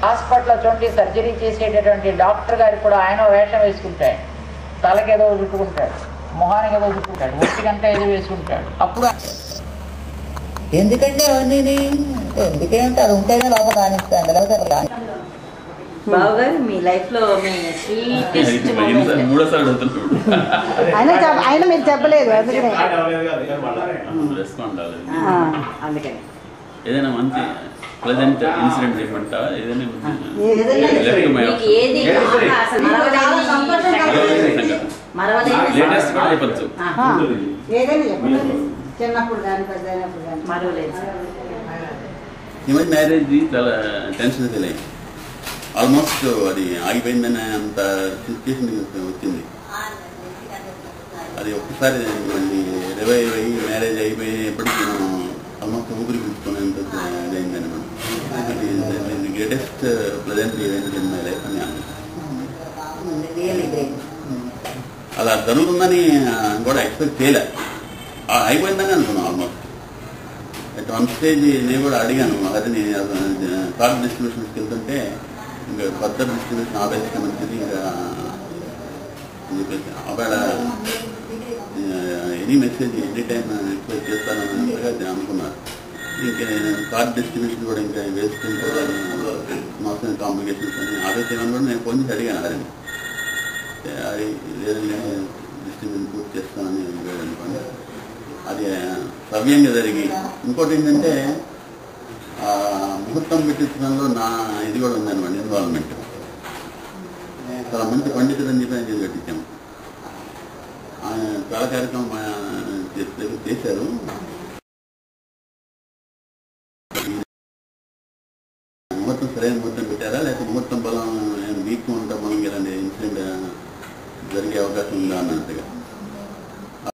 హాస్పిటల్లో చూడండి సర్జరీ చేసేటటువంటి డాక్టర్ గారికి కూడా ఆయన వేషం వేసుకుంటాడు, తలకి ఏదో చుట్టుకుంటాడు, మొహానికి ఏదో చుట్టుకుంటాడు, ఒంటికంటే ఏదో వేసుకుంటాడు. అప్పుడు ఎందుకంటే అవన్నీ ఎందుకంటే అది ఉంటేనే లోపల రాణిస్తాను లేకపోతే బావగారు మీ లైఫ్ లో మీ స్వీటెస్ట్ ఆయన మీరు చెప్పలేదు అందుకని ఏదైనా మంచి ప్లెజెంట్ ఇన్సిడెంట్ చెప్పంటావా? ఏదైనా లేటెస్ట్ కూడా చెప్పచ్చు. ఈ మధ్య మ్యారేజ్ చాలా టెన్షన్ ఫీల్ అయ్యింది. ఆల్మోస్ట్ అది ఆగిపోయిందనే అంత సిచ్యువేషన్ వచ్చింది. అది ఒక్కసారి మళ్ళీ రివైవ్ అయ్యి మ్యారేజ్ అయిపోయేప్పటికీ మనం ఆల్మోస్ట్ ఊపిరి పిలుచుకునేంత ఇదైందని మనం అది greatest pleasant event in my life అని అలా జరుగుతుందని కూడా ఎక్స్పెక్ట్ చేయలే. అయిపోయిందని అనుకున్నాను ఆల్మోస్ట్. అట్ వన్ స్టేజ్ నేను కూడా అడిగాను, అదే నేను కార్డ్ డిస్ట్రిబ్యూషన్కి వెళ్తుంటే ఇంకా ఫర్దర్ డిస్ట్రిబ్యూషన్ ఆపేస్తే మంచిది, ఇంకా అని చెప్పేసి ఒకవేళ any message any time expect చేస్తానన్నట్టుగా అనుకున్నారు. ఇంకా నేను కార్డ్ డిస్ట్రిబ్యూషన్ కూడా ఇంకా వేసుకుంటే మొత్తం కాంప్లికేషన్స్ అని ఆపేసేమని కూడా నేను ఫోన్ చేసి అడిగాను. అది లేదంటే డిస్ట్రిబ్యూషన్ పూర్తి చేస్తానని అనుకోండి. అది సవ్యంగా జరిగి ఇంకోటి ఏంటంటే ముహూర్తం పెట్టించడంలో నా ఇది కూడా ఉందన్నమాట, ఇన్వాల్వ్మెంట్. చాలా మంచి పండితుడు అని చెప్పి ఆయన కట్టించాము. ఆయన చాలా కార్యక్రమం చేశారు. ముహూర్తం సరైన ముహూర్తం పెట్టారా లేకపోతే ముహూర్తం బలం వీక్ ఉంటాం మనకి ఇలాంటి ఇన్సిడెంట్ జరిగే అవకాశం ఉందా అన్నట్టుగా